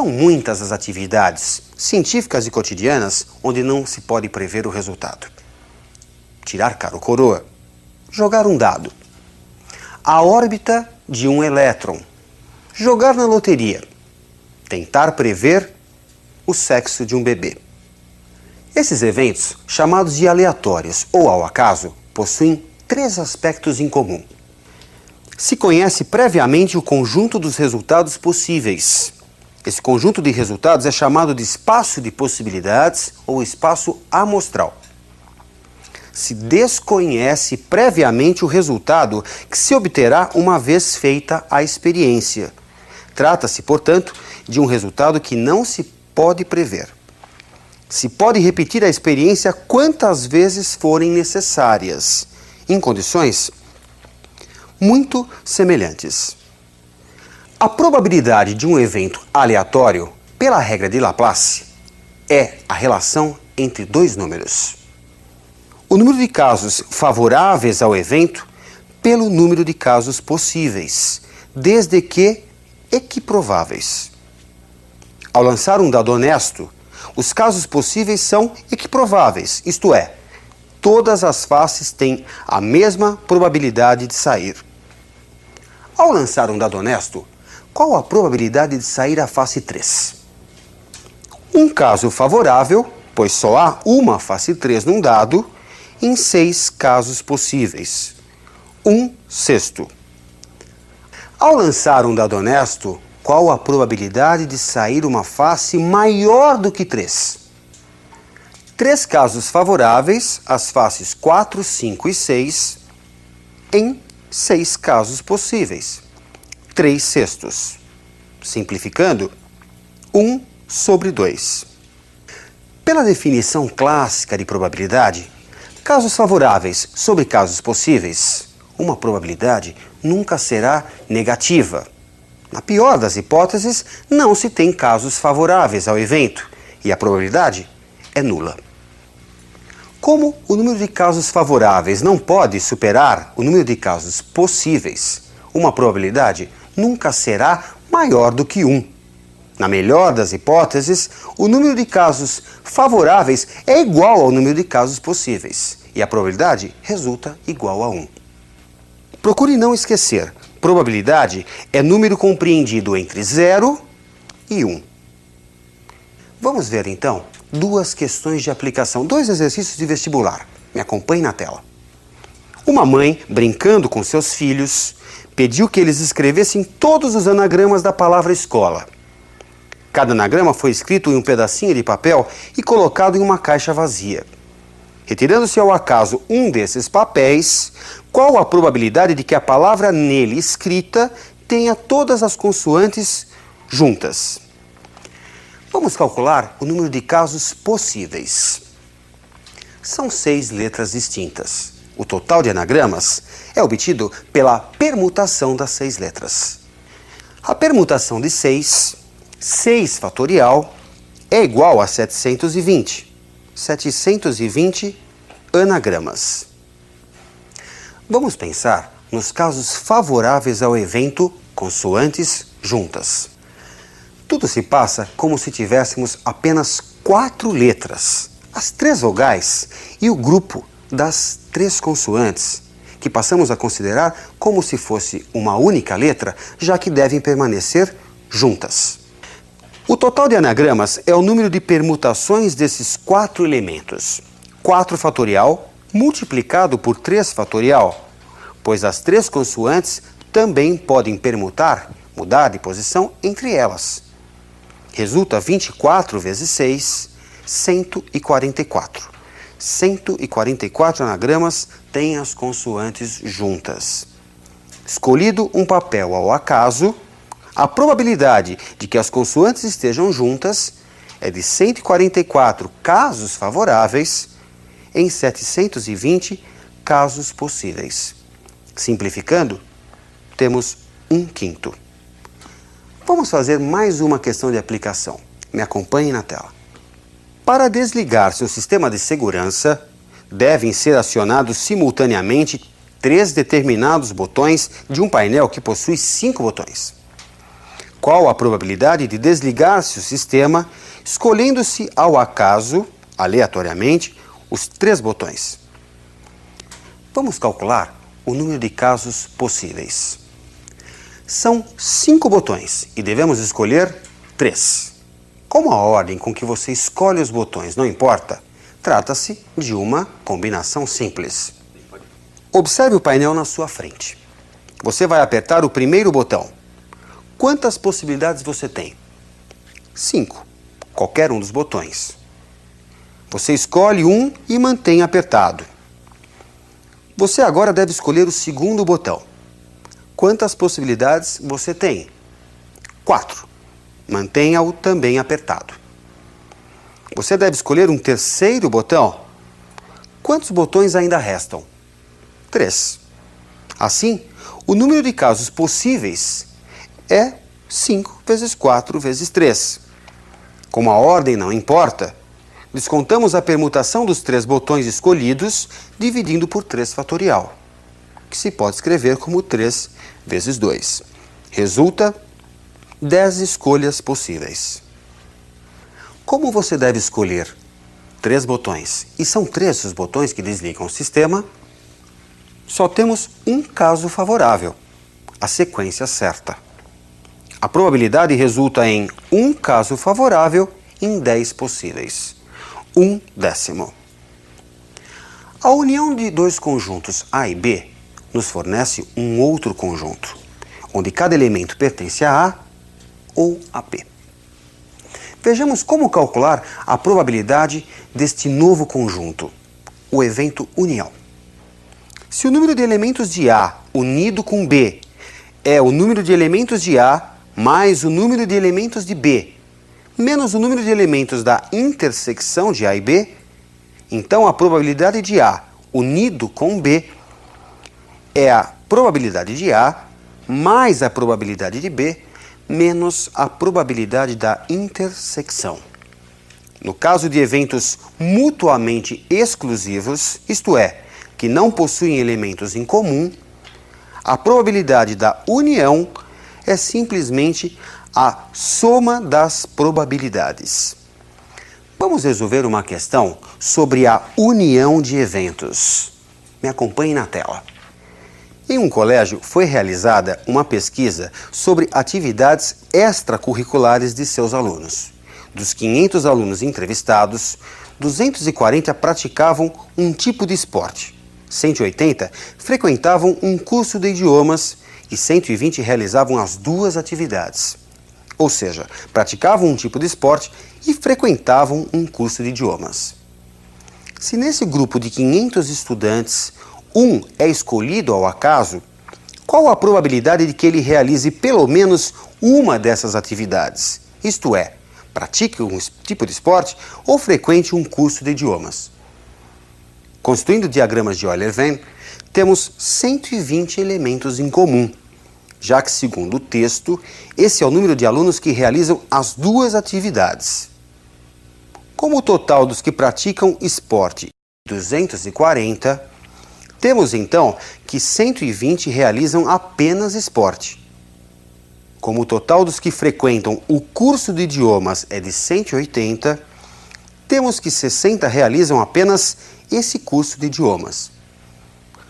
São muitas as atividades científicas e cotidianas onde não se pode prever o resultado. Tirar cara ou coroa, jogar um dado, a órbita de um elétron, jogar na loteria, tentar prever o sexo de um bebê. Esses eventos, chamados de aleatórios ou ao acaso, possuem 3 aspectos em comum. Se conhece previamente o conjunto dos resultados possíveis. Esse conjunto de resultados é chamado de espaço de possibilidades ou espaço amostral. Se desconhece previamente o resultado que se obterá uma vez feita a experiência. Trata-se, portanto, de um resultado que não se pode prever. Se pode repetir a experiência quantas vezes forem necessárias, em condições muito semelhantes. A probabilidade de um evento aleatório, pela regra de Laplace, é a relação entre 2 números. O número de casos favoráveis ao evento pelo número de casos possíveis, desde que equiprováveis. Ao lançar um dado honesto, os casos possíveis são equiprováveis, isto é, todas as faces têm a mesma probabilidade de sair. Ao lançar um dado honesto, qual a probabilidade de sair a face 3? Um caso favorável, pois só há uma face 3 num dado, em 6 casos possíveis. 1/6. Ao lançar um dado honesto, qual a probabilidade de sair uma face maior do que 3? 3 casos favoráveis, as faces 4, 5 e 6, em 6 casos possíveis. 3/6. Simplificando, 1/2. Pela definição clássica de probabilidade, casos favoráveis sobre casos possíveis, uma probabilidade nunca será negativa. Na pior das hipóteses, não se tem casos favoráveis ao evento e a probabilidade é nula. Como o número de casos favoráveis não pode superar o número de casos possíveis, uma probabilidade nunca será maior do que 1. Na melhor das hipóteses, o número de casos favoráveis é igual ao número de casos possíveis e a probabilidade resulta igual a 1. Procure não esquecer, probabilidade é número compreendido entre 0 e 1. Vamos ver então 2 questões de aplicação, 2 exercícios de vestibular. Me acompanhe na tela. Uma mãe, brincando com seus filhos, pediu que eles escrevessem todos os anagramas da palavra escola. Cada anagrama foi escrito em um pedacinho de papel e colocado em uma caixa vazia. Retirando-se ao acaso um desses papéis, qual a probabilidade de que a palavra nele escrita tenha todas as consoantes juntas? Vamos calcular o número de casos possíveis. São 6 letras distintas. O total de anagramas é obtido pela permutação das 6 letras. A permutação de 6 fatorial, é igual a 720. 720 anagramas. Vamos pensar nos casos favoráveis ao evento consoantes juntas. Tudo se passa como se tivéssemos apenas 4 letras, as 3 vogais e o grupo das 3 consoantes, que passamos a considerar como se fosse uma única letra, já que devem permanecer juntas. O total de anagramas é o número de permutações desses 4 elementos. 4 fatorial multiplicado por 3 fatorial, pois as 3 consoantes também podem permutar, mudar de posição entre elas. Resulta 24 vezes 6, 144. 144 anagramas têm as consoantes juntas. Escolhido um papel ao acaso, a probabilidade de que as consoantes estejam juntas é de 144 casos favoráveis em 720 casos possíveis. Simplificando, temos 1/5. Vamos fazer mais uma questão de aplicação. Me acompanhe na tela. Para desligar seu sistema de segurança, devem ser acionados simultaneamente 3 determinados botões de um painel que possui 5 botões. Qual a probabilidade de desligar-se o sistema, escolhendo-se ao acaso, aleatoriamente, os 3 botões? Vamos calcular o número de casos possíveis. São 5 botões e devemos escolher 3. Como a ordem com que você escolhe os botões não importa, trata-se de uma combinação simples. Observe o painel na sua frente. Você vai apertar o primeiro botão. Quantas possibilidades você tem? 5. Qualquer um dos botões. Você escolhe um e mantém apertado. Você agora deve escolher o segundo botão. Quantas possibilidades você tem? 4. Mantenha-o também apertado. Você deve escolher um terceiro botão. Quantos botões ainda restam? 3. Assim, o número de casos possíveis é 5 vezes 4 vezes 3. Como a ordem não importa, descontamos a permutação dos 3 botões escolhidos dividindo por 3 fatorial, que se pode escrever como 3 vezes 2. Resulta 10 escolhas possíveis. Como você deve escolher 3 botões, e são 3 os botões que desligam o sistema, só temos um caso favorável, a sequência certa. A probabilidade resulta em um caso favorável em 10 possíveis. 1/10. A união de 2 conjuntos A e B nos fornece um outro conjunto, onde cada elemento pertence a A ou a B. Vejamos como calcular a probabilidade deste novo conjunto, o evento união. Se o número de elementos de A unido com B é o número de elementos de A mais o número de elementos de B, menos o número de elementos da intersecção de A e B, então a probabilidade de A unido com B é a probabilidade de A mais a probabilidade de B menos a probabilidade da intersecção. No caso de eventos mutuamente exclusivos, isto é, que não possuem elementos em comum, a probabilidade da união é simplesmente a soma das probabilidades. Vamos resolver uma questão sobre a união de eventos. Me acompanhe na tela. Em um colégio foi realizada uma pesquisa sobre atividades extracurriculares de seus alunos. Dos 500 alunos entrevistados, 240 praticavam um tipo de esporte, 180 frequentavam um curso de idiomas e 120 realizavam as 2 atividades. Ou seja, praticavam um tipo de esporte e frequentavam um curso de idiomas. Se nesse grupo de 500 estudantes, um é escolhido ao acaso, qual a probabilidade de que ele realize pelo menos uma dessas atividades? Isto é, pratique um tipo de esporte ou frequente um curso de idiomas. Constituindo diagramas de Euler-Venn, temos 120 elementos em comum, já que, segundo o texto, esse é o número de alunos que realizam as 2 atividades. Como o total dos que praticam esporte é 240, temos então que 120 realizam apenas esporte. Como o total dos que frequentam o curso de idiomas é de 180, temos que 60 realizam apenas esse curso de idiomas.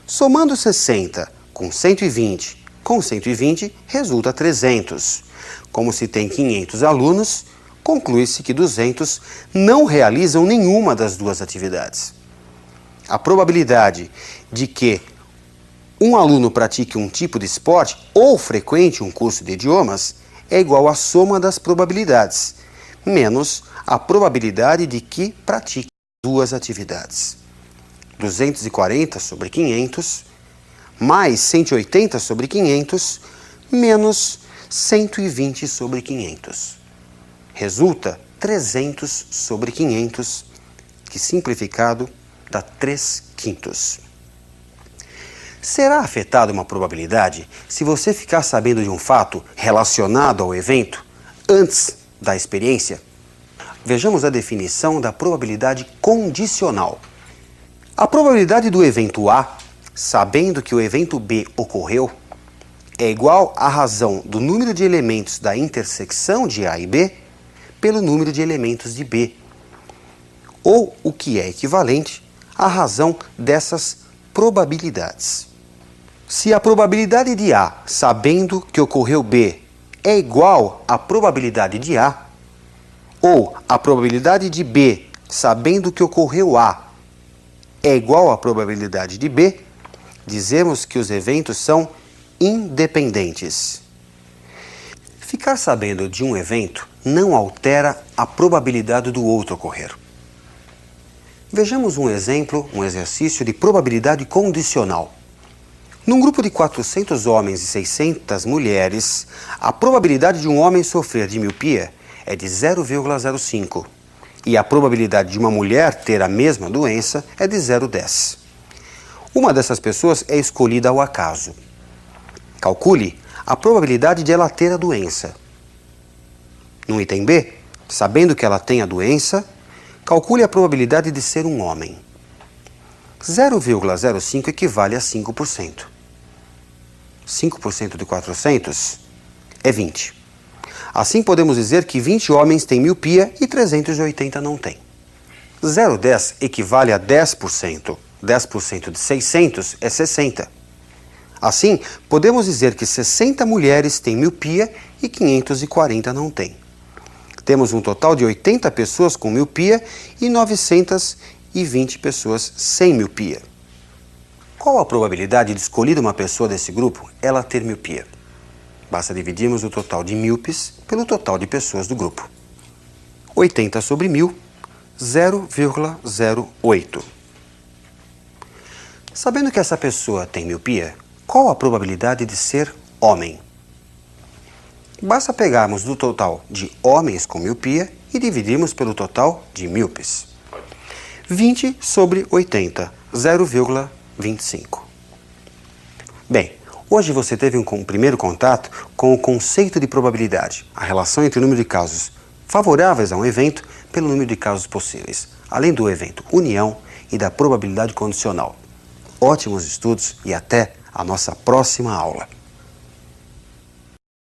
Somando 60 com 120 com 120 resulta 300. Como se tem 500 alunos, conclui-se que 200 não realizam nenhuma das 2 atividades. A probabilidade de que um aluno pratique um tipo de esporte ou frequente um curso de idiomas é igual à soma das probabilidades, menos a probabilidade de que pratique 2 atividades. 240 sobre 500, mais 180 sobre 500, menos 120 sobre 500. Resulta 300 sobre 500, que simplificado dá 3/5. Será afetada uma probabilidade se você ficar sabendo de um fato relacionado ao evento antes da experiência? Vejamos a definição da probabilidade condicional. A probabilidade do evento A, sabendo que o evento B ocorreu, é igual à razão do número de elementos da intersecção de A e B pelo número de elementos de B, ou o que é equivalente à razão dessas probabilidades. Se a probabilidade de A, sabendo que ocorreu B, é igual à probabilidade de A, ou a probabilidade de B, sabendo que ocorreu A, é igual à probabilidade de B, dizemos que os eventos são independentes. Ficar sabendo de um evento não altera a probabilidade do outro ocorrer. Vejamos um exemplo, um exercício de probabilidade condicional. Num grupo de 400 homens e 600 mulheres, a probabilidade de um homem sofrer de miopia é de 0,05 e a probabilidade de uma mulher ter a mesma doença é de 0,10. Uma dessas pessoas é escolhida ao acaso. Calcule a probabilidade de ela ter a doença. No item B, sabendo que ela tem a doença, calcule a probabilidade de ser um homem. 0,05 equivale a 5%. 5% de 400 é 20. Assim podemos dizer que 20 homens têm miopia e 380 não têm. 0,10 equivale a 10%. 10% de 600 é 60. Assim, podemos dizer que 60 mulheres têm miopia e 540 não têm. Temos um total de 80 pessoas com miopia e 920 pessoas sem miopia. Qual a probabilidade de escolher uma pessoa desse grupo ela ter miopia? Basta dividirmos o total de míopes pelo total de pessoas do grupo. 80 sobre 1000, 0,08. Sabendo que essa pessoa tem miopia, qual a probabilidade de ser homem? Basta pegarmos do total de homens com miopia e dividirmos pelo total de míopes. 20 sobre 80, 0,25. Bem, hoje você teve um primeiro contato com o conceito de probabilidade, a relação entre o número de casos favoráveis a um evento pelo número de casos possíveis, além do evento união e da probabilidade condicional. Ótimos estudos e até a nossa próxima aula.